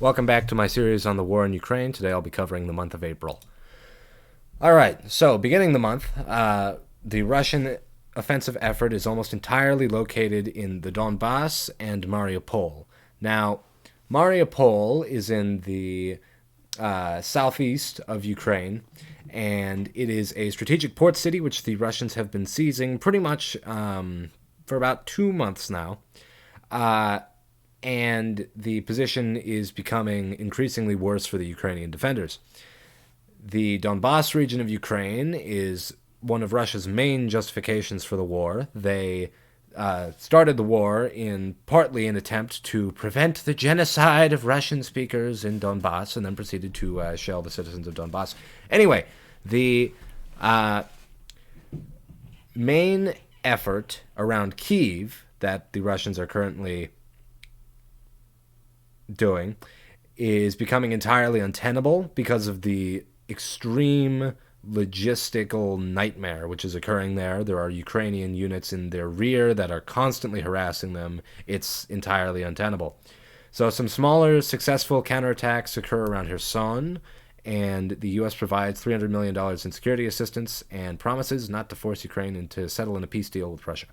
Welcome back to my series on the war in Ukraine. Today I'll be covering the month of April. Alright, so beginning the month, the Russian offensive effort is almost entirely located in the Donbass and Mariupol. Now, Mariupol is in the southeast of Ukraine, and it is a strategic port city which the Russians have been seizing pretty much for about 2 months now. And the position is becoming increasingly worse for the Ukrainian defenders. The Donbass region of Ukraine is one of Russia's main justifications for the war. They started the war in partly an attempt to prevent the genocide of Russian speakers in Donbass, and then proceeded to shell the citizens of Donbass. Anyway, the main effort around Kyiv that the Russians are currently doing is becoming entirely untenable because of the extreme logistical nightmare which is occurring there. There are Ukrainian units in their rear that are constantly harassing them. It's entirely untenable. So some smaller successful counterattacks occur around Kherson, and the U.S. provides $300 million in security assistance and promises not to force Ukraine into settle in a peace deal with Russia.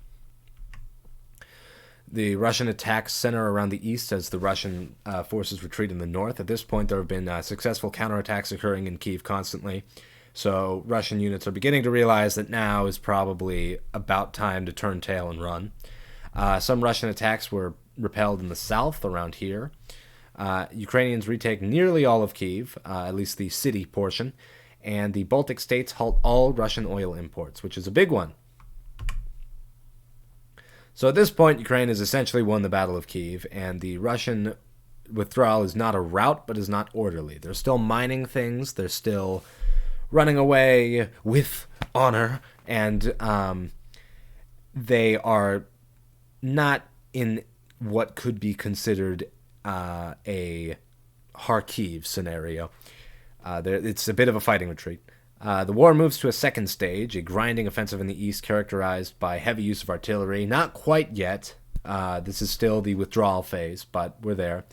The Russian attacks center around the east as the Russian forces retreat in the north. At this point, there have been successful counterattacks occurring in Kyiv constantly. So Russian units are beginning to realize that now is probably about time to turn tail and run. Some Russian attacks were repelled in the south around here. Ukrainians retake nearly all of Kyiv, at least the city portion, and the Baltic states halt all Russian oil imports, which is a big one. So at this point, Ukraine has essentially won the Battle of Kyiv, and the Russian withdrawal is not a rout, but is not orderly. They're still mining things, they're still running away with honor, and they are not in what could be considered a Kharkiv scenario. It's a bit of a fighting retreat. The war moves to a second stage, a grinding offensive in the east characterized by heavy use of artillery. Not quite yet. This is still the withdrawal phase, but we're there.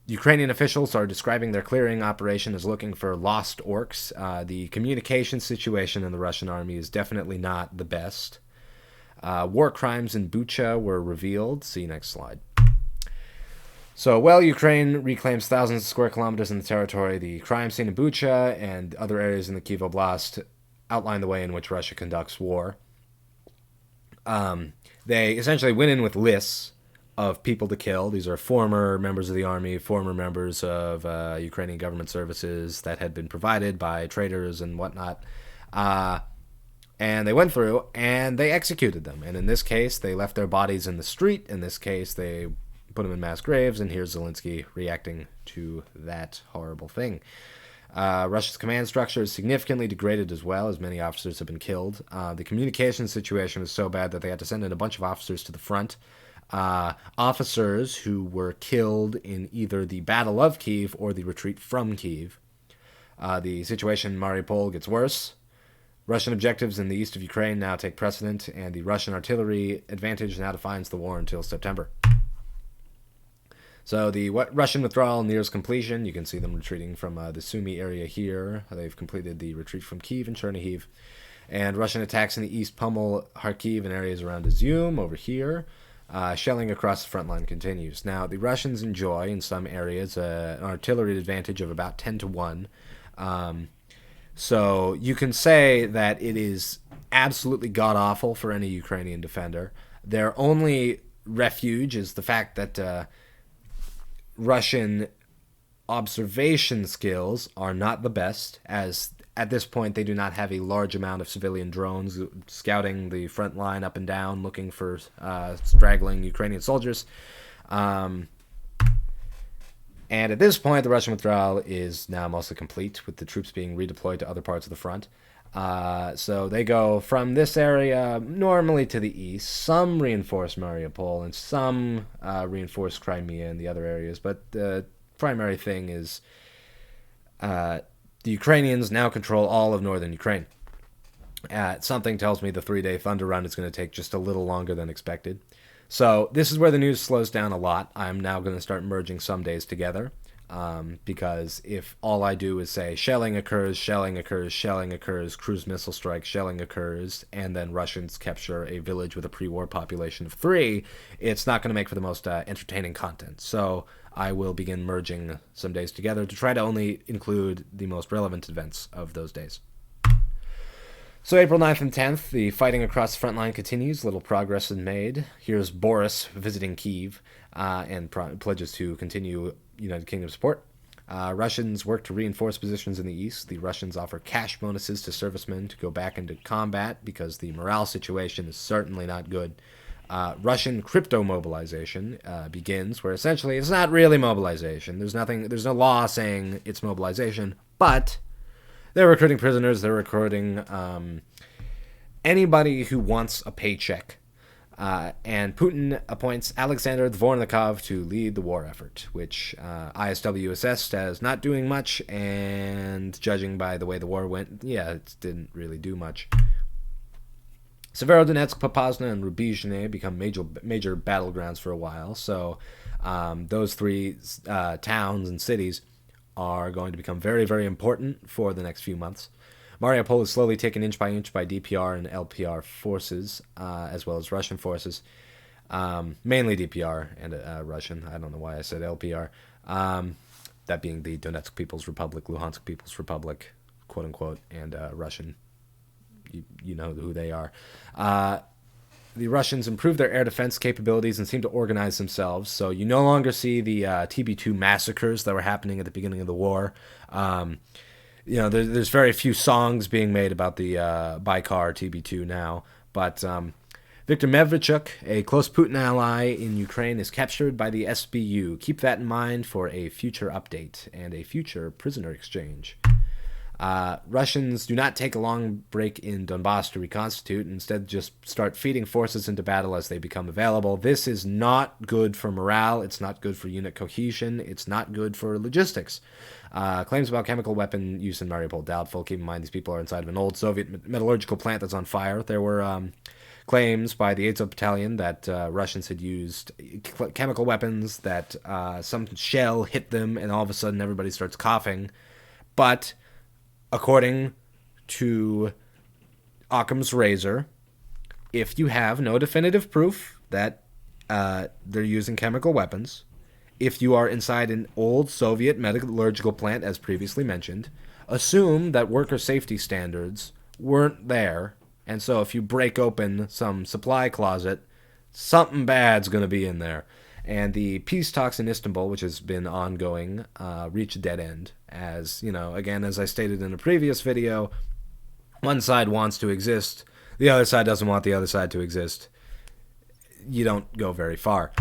Ukrainian officials are describing their clearing operation as looking for lost orcs. The communication situation in the Russian army is definitely not the best. War crimes in Bucha were revealed. See next slide. So, while Ukraine reclaims thousands of square kilometers in the territory, the crime scene in Bucha and other areas in the Kyiv Oblast outline the way in which Russia conducts war. They essentially went in with lists of people to kill. These are former members of the army, former members of Ukrainian government services that had been provided by traitors and whatnot. And they went through and they executed them. And in this case, they left their bodies in the street. In this case, they put them in mass graves, and here's Zelensky reacting to that horrible thing. Russia's command structure is significantly degraded as well, as many officers have been killed. The communication situation was so bad that they had to send in a bunch of officers to the front. Officers who were killed in either the Battle of Kyiv or the retreat from Kyiv. The situation in Mariupol gets worse. Russian objectives in the east of Ukraine now take precedent, and the Russian artillery advantage now defines the war until September. So the Russian withdrawal nears completion. You can see them retreating from the Sumy area here. They've completed the retreat from Kyiv and Chernihiv. And Russian attacks in the east pummel Kharkiv and areas around Izium over here. Shelling across the front line continues. Now, the Russians enjoy, in some areas, an artillery advantage of about 10 to 1. So you can say that it is absolutely god-awful for any Ukrainian defender. Their only refuge is the fact that Russian observation skills are not the best, as at this point they do not have a large amount of civilian drones scouting the front line up and down looking for straggling Ukrainian soldiers. And at this point, the Russian withdrawal is now mostly complete, with the troops being redeployed to other parts of the front. So they go from this area normally to the east. Some reinforce Mariupol and some reinforce Crimea and the other areas. But the primary thing is the Ukrainians now control all of northern Ukraine. Something tells me the 3-day Thunder Run is going to take just a little longer than expected. So this is where the news slows down a lot. I'm now going to start merging some days together. Because if all I do is say shelling occurs, shelling occurs, shelling occurs, cruise missile strike, shelling occurs, and then Russians capture a village with a pre-war population of 3, it's not going to make for the most entertaining content. So I will begin merging some days together to try to only include the most relevant events of those days. So April 9th and 10th, the fighting across the front line continues. Little progress is made. Here's Boris visiting Kyiv and pledges to continue United Kingdom support. Russians work to reinforce positions in the east. The Russians offer cash bonuses to servicemen to go back into combat because the morale situation is certainly not good. Russian crypto mobilization begins, where essentially it's not really mobilization. There's no law saying it's mobilization, but they're recruiting prisoners. They're recruiting anybody who wants a paycheck. And Putin appoints Alexander Dvornikov to lead the war effort, which ISW assessed as not doing much, and judging by the way the war went, it didn't really do much. Severodonetsk, Popasna, and Rubizhne become major battlegrounds for a while, so those 3 towns and cities are going to become very, very important for the next few months. Mariupol is slowly taken inch by DPR and LPR forces, as well as Russian forces. Mainly DPR and Russian. I don't know why I said LPR. That being the Donetsk People's Republic, Luhansk People's Republic, quote unquote, and Russian. You know who they are. The Russians improved their air defense capabilities and seem to organize themselves. So you no longer see the TB2 massacres that were happening at the beginning of the war. There's very few songs being made about the Baikar TB2 now, but Viktor Medvedchuk, a close Putin ally in Ukraine, is captured by the SBU. Keep that in mind for a future update and a future prisoner exchange. Russians do not take a long break in Donbass to reconstitute, and instead just start feeding forces into battle as they become available. This is not good for morale. It's not good for unit cohesion. It's not good for logistics. Claims about chemical weapon use in Mariupol doubtful. Keep in mind these people are inside of an old Soviet metallurgical plant that's on fire. There were claims by the Azov Battalion that Russians had used chemical weapons, that some shell hit them, and all of a sudden everybody starts coughing. But according to Occam's razor, if you have no definitive proof that they're using chemical weapons, if you are inside an old Soviet metallurgical plant, as previously mentioned, assume that worker safety standards weren't there, and so if you break open some supply closet, something bad's going to be in there. And the peace talks in Istanbul, which has been ongoing, reach a dead end. As, again, as I stated in a previous video, one side wants to exist, the other side doesn't want the other side to exist. You don't go very far.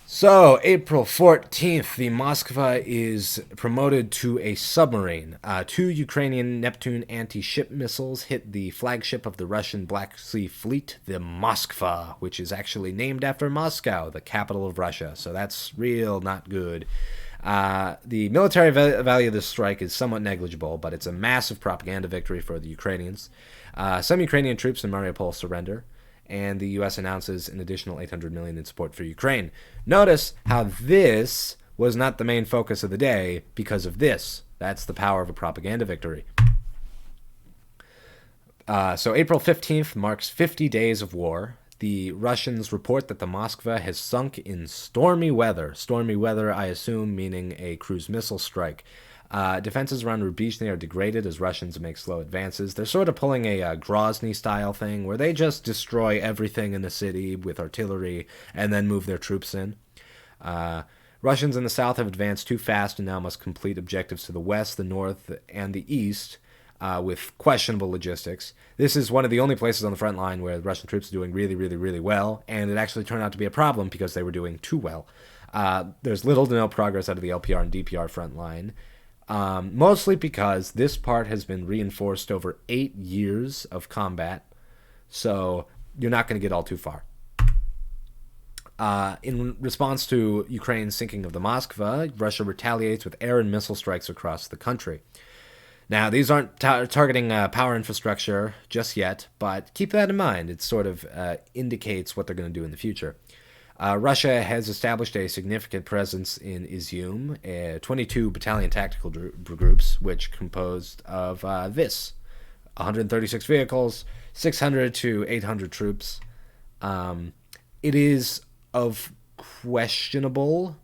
So, April 14th, the Moskva is promoted to a submarine. 2 Ukrainian Neptune anti-ship missiles hit the flagship of the Russian Black Sea Fleet, the Moskva, which is actually named after Moscow, the capital of Russia. So that's real not good. The military value of this strike is somewhat negligible, but it's a massive propaganda victory for the Ukrainians. Some Ukrainian troops in Mariupol surrender, and the U.S. announces an additional $800 million in support for Ukraine. Notice how this was not the main focus of the day because of this. That's the power of a propaganda victory. So April 15th marks 50 days of war. The Russians report that the Moskva has sunk in stormy weather. Stormy weather, I assume, meaning a cruise missile strike. Defenses around Rubizhne are degraded as Russians make slow advances. They're sort of pulling a Grozny-style thing where they just destroy everything in the city with artillery and then move their troops in. Russians in the south have advanced too fast and now must complete objectives to the west, the north, and the east with questionable logistics. This is one of the only places on the front line where the Russian troops are doing really, really, really well, and it actually turned out to be a problem because they were doing too well. There's little to no progress out of the LPR and DPR front line. Mostly because this part has been reinforced over 8 years of combat, so you're not going to get all too far. In response to Ukraine's sinking of the Moskva, Russia retaliates with air and missile strikes across the country. Now, these aren't targeting power infrastructure just yet, but keep that in mind. It sort of indicates what they're going to do in the future. Russia has established a significant presence in Izium, 22 battalion tactical groups, which composed of this 136 vehicles, 600 to 800 troops. It is of questionable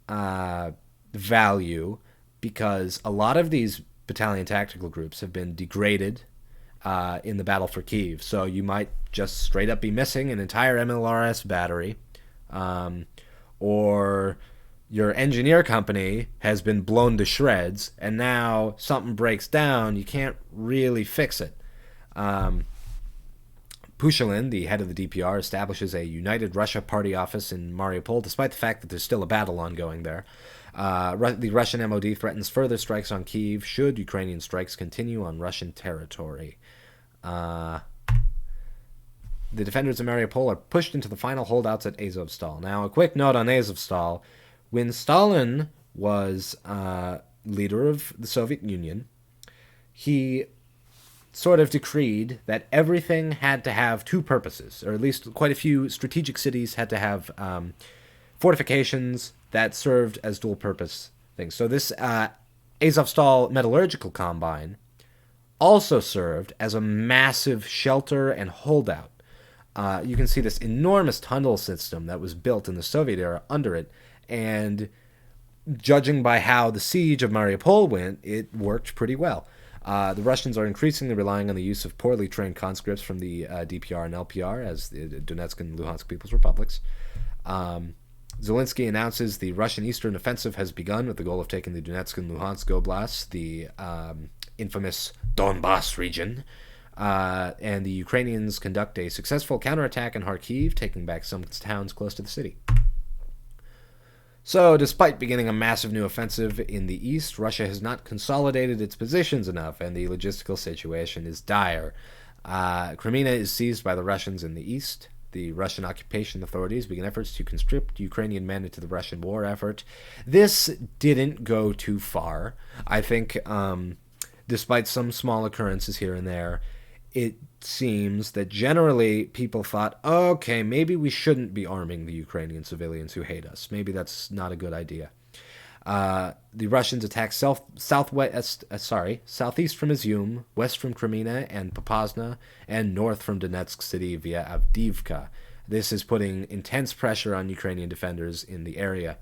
value because a lot of these battalion tactical groups have been degraded in the battle for Kyiv. So you might just straight up be missing an entire MLRS battery, or your engineer company has been blown to shreds, and now something breaks down, you can't really fix it. Pushilin, the head of the DPR, establishes a United Russia Party office in Mariupol, despite the fact that there's still a battle ongoing there. The Russian MOD threatens further strikes on Kyiv should Ukrainian strikes continue on Russian territory. The defenders of Mariupol are pushed into the final holdouts at Azovstal. Now, a quick note on Azovstal. When Stalin was leader of the Soviet Union, he sort of decreed that everything had to have two purposes, or at least quite a few strategic cities had to have fortifications that served as dual purpose things. So this Azovstal metallurgical combine also served as a massive shelter and holdout. You can see this enormous tunnel system that was built in the Soviet era under it, and judging by how the siege of Mariupol went, it worked pretty well. The Russians are increasingly relying on the use of poorly trained conscripts from the DPR and LPR as the Donetsk and Luhansk People's Republics. Zelensky announces the Russian Eastern Offensive has begun with the goal of taking the Donetsk and Luhansk Oblasts, the infamous Donbass region. And the Ukrainians conduct a successful counterattack in Kharkiv, taking back some towns close to the city. So, despite beginning a massive new offensive in the east, Russia has not consolidated its positions enough, and the logistical situation is dire. Crimea is seized by the Russians in the east. The Russian occupation authorities begin efforts to conscript Ukrainian men into the Russian war effort. This didn't go too far. I think, despite some small occurrences here and there, it seems that generally people thought, okay, maybe we shouldn't be arming the Ukrainian civilians who hate us. Maybe that's not a good idea. The Russians attacked southeast from Izium, west from Crimea and Popasna, and north from Donetsk city via Avdiivka. This is putting intense pressure on Ukrainian defenders in the area.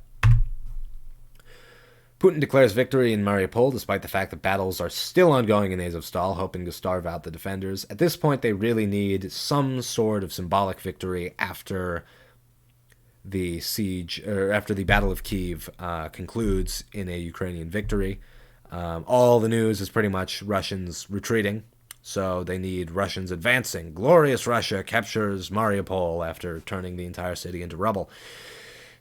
Putin declares victory in Mariupol, despite the fact that battles are still ongoing in Azovstal, hoping to starve out the defenders. At this point, they really need some sort of symbolic victory after the siege, or after the Battle of Kyiv concludes in a Ukrainian victory. All the news is pretty much Russians retreating, so they need Russians advancing. Glorious Russia captures Mariupol after turning the entire city into rubble.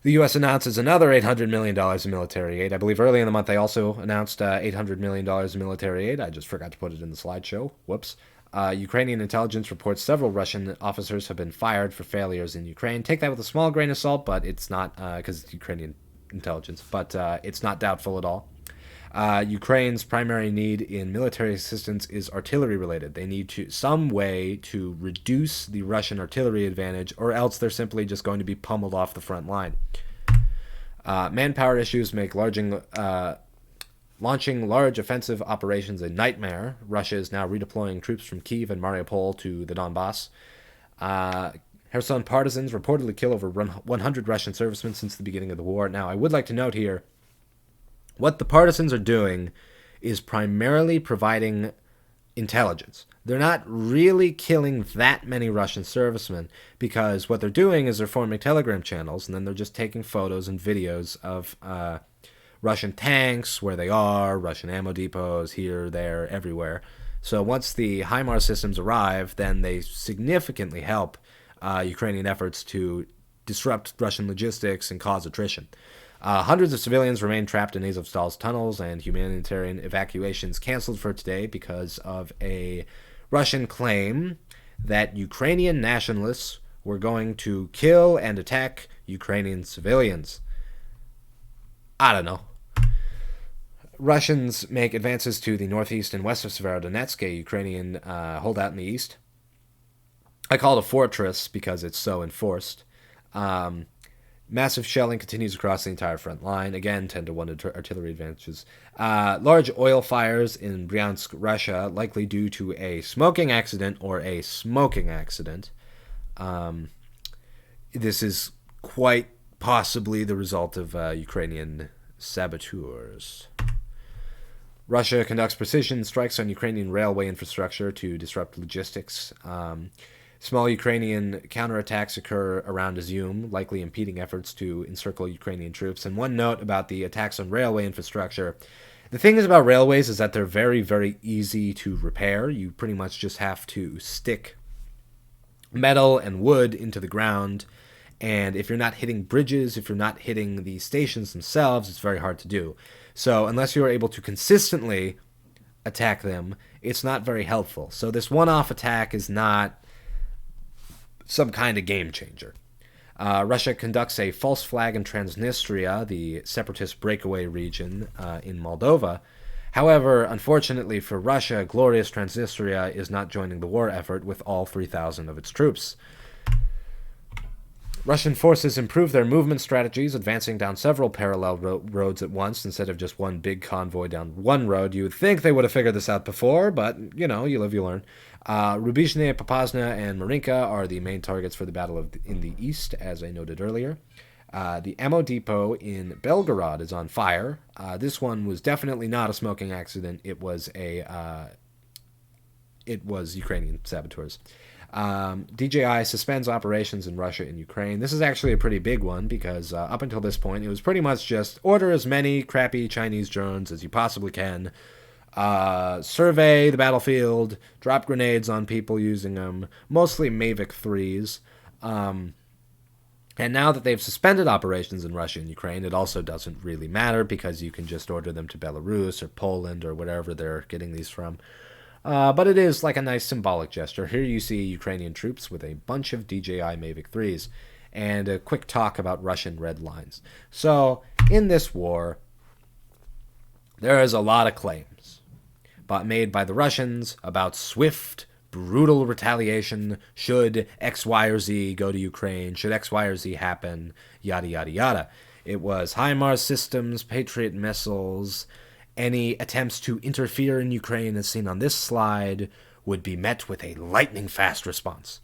The U.S. announces another $800 million in military aid. I believe early in the month they also announced $800 million in military aid. I just forgot to put it in the slideshow. Whoops. Ukrainian intelligence reports several Russian officers have been fired for failures in Ukraine. Take that with a small grain of salt, but it's not, because it's Ukrainian intelligence, but it's not doubtful at all. Ukraine's primary need in military assistance is artillery related. They need some way to reduce the Russian artillery advantage, or else they're simply just going to be pummeled off the front line. Manpower issues make launching large offensive operations a nightmare. Russia is now redeploying troops from Kyiv and Mariupol to the Donbass. Kherson partisans reportedly kill over 100 Russian servicemen since the beginning of the war. Now, I would like to note here, what the partisans are doing is primarily providing intelligence. They're not really killing that many Russian servicemen, because what they're doing is they're forming Telegram channels, and then they're just taking photos and videos of Russian tanks, where they are, Russian ammo depots, here, there, everywhere. So once the HIMARS systems arrive, then they significantly help Ukrainian efforts to disrupt Russian logistics and cause attrition. Hundreds of civilians remain trapped in Azovstal's tunnels, and humanitarian evacuations canceled for today because of a Russian claim that Ukrainian nationalists were going to kill and attack Ukrainian civilians. I don't know. Russians make advances to the northeast and west of Severodonetsk, a Ukrainian holdout in the east. I call it a fortress because it's so enforced. Massive shelling continues across the entire front line. Again, 10-1 artillery advantages. Large oil fires in Bryansk, Russia, likely due to a smoking accident or a smoking accident. This is quite possibly the result of Ukrainian saboteurs. Russia conducts precision strikes on Ukrainian railway infrastructure to disrupt logistics. Small Ukrainian counterattacks occur around Izium, likely impeding efforts to encircle Ukrainian troops. And one note about the attacks on railway infrastructure. The thing is about railways is that they're very, very easy to repair. You pretty much just have to stick metal and wood into the ground. And if you're not hitting bridges, if you're not hitting the stations themselves, it's very hard to do. So unless you're able to consistently attack them, it's not very helpful. So this one-off attack is not some kind of game changer. Russia conducts a false flag in Transnistria, the separatist breakaway region in Moldova. However, unfortunately for Russia, glorious Transnistria is not joining the war effort with all 3,000 of its troops. Russian forces improve their movement strategies, advancing down several parallel roads at once instead of just one big convoy down one road. You would think they would have figured this out before, but, you live, you learn. Rubizhne, Popasna, and Marinka are the main targets for the battle in the east, as I noted earlier. The ammo depot in Belgorod is on fire. This one was definitely not a smoking accident. It was Ukrainian saboteurs. DJI suspends operations in Russia and Ukraine. This is actually a pretty big one because up until this point, it was pretty much just order as many crappy Chinese drones as you possibly can, survey the battlefield, drop grenades on people using them, mostly Mavic 3s. And now that they've suspended operations in Russia and Ukraine, it also doesn't really matter because you can just order them to Belarus or Poland or wherever they're getting these from. But it is like a nice symbolic gesture. Here you see Ukrainian troops with a bunch of DJI Mavic 3s and a quick talk about Russian red lines. So, in this war, there is a lot of claims made by the Russians about swift, brutal retaliation should X, Y, or Z go to Ukraine, should X, Y, or Z happen, yada, yada, yada. It was HIMARS systems, Patriot missiles. Any attempts to interfere in Ukraine, as seen on this slide, would be met with a lightning-fast response.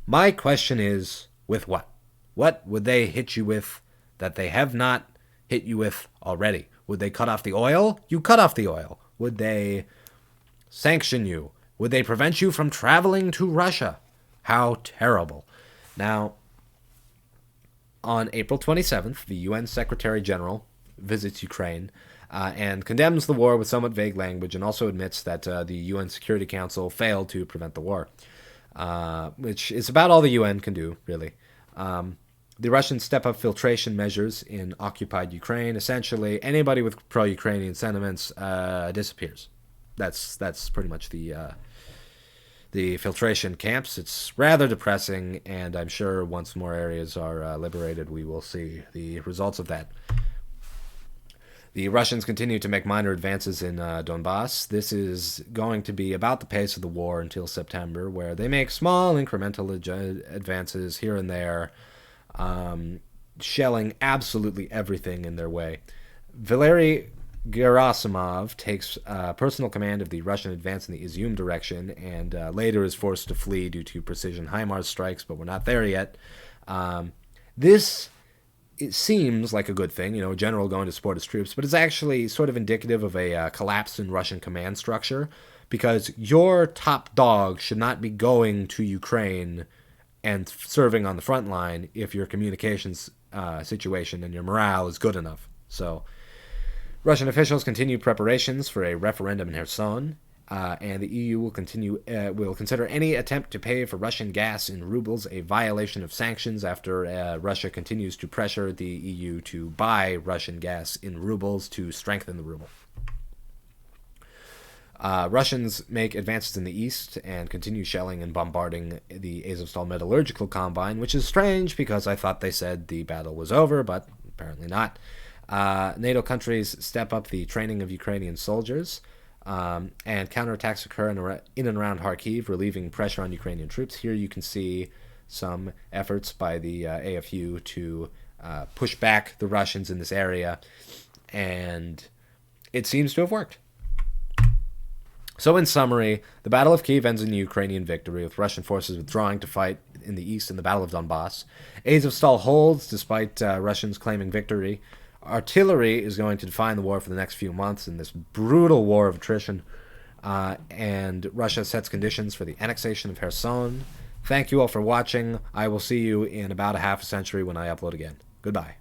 My question is, with what? What would they hit you with that they have not hit you with already? Would they cut off the oil? You cut off the oil. Would they sanction you? Would they prevent you from traveling to Russia? How terrible. Now, on April 27th, the UN Secretary General visits Ukraine and condemns the war with somewhat vague language and also admits that the UN Security Council failed to prevent the war, which is about all the UN can do, really. The Russians step up filtration measures in occupied Ukraine. Essentially, anybody with pro-Ukrainian sentiments disappears. That's pretty much the filtration camps. It's rather depressing, and I'm sure once more areas are liberated, we will see the results of that. The Russians continue to make minor advances in Donbass. This is going to be about the pace of the war until September, where they make small incremental advances here and there, shelling absolutely everything in their way. Valery Gerasimov takes personal command of the Russian advance in the Izium direction and later is forced to flee due to precision HIMARS strikes, but we're not there yet. It seems like a good thing, a general going to support his troops, but it's actually sort of indicative of a collapse in Russian command structure because your top dog should not be going to Ukraine and serving on the front line if your communications situation and your morale is good enough. So Russian officials continue preparations for a referendum in Kherson, and the EU will consider any attempt to pay for Russian gas in rubles a violation of sanctions after Russia continues to pressure the EU to buy Russian gas in rubles to strengthen the ruble. Russians make advances in the east and continue shelling and bombarding the Azovstal metallurgical combine, which is strange because I thought they said the battle was over, but apparently not. NATO countries step up the training of Ukrainian soldiers, and counterattacks occur in and around Kharkiv, relieving pressure on Ukrainian troops. Here you can see some efforts by the AFU to push back the Russians in this area, and it seems to have worked. So in summary, the Battle of Kyiv ends in a Ukrainian victory, with Russian forces withdrawing to fight in the east in the Battle of Donbass. Azovstal holds, despite Russians claiming victory. Artillery is going to define the war for the next few months in this brutal war of attrition, and Russia sets conditions for the annexation of Kherson. Thank you all for watching. I will see you in about a half a century when I upload again. Goodbye.